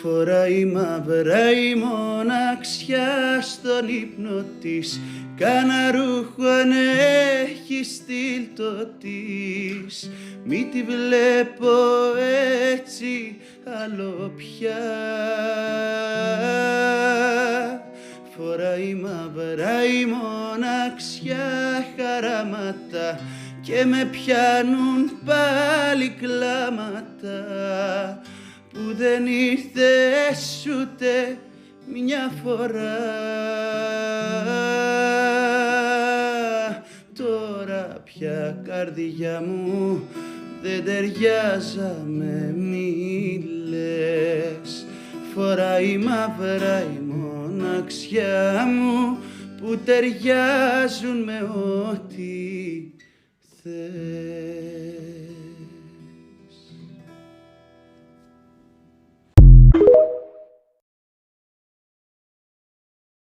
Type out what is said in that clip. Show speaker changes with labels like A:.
A: Φοράει μαύρα η μοναξιά στον ύπνο της, κάνα ρούχο αν έχει στείλ το της. Μη τη βλέπω έτσι άλλο πια. Φοράει μαύρα η μοναξιά χαράματα και με πιάνουν πάλι κλάματα που δεν ήρθες ούτε μια φορά. Τώρα πια καρδιά μου δεν ταιριάζαμε μη λες. Φοράει μαύρα η μοναξιά μου που ταιριάζουν με ό,τι θες.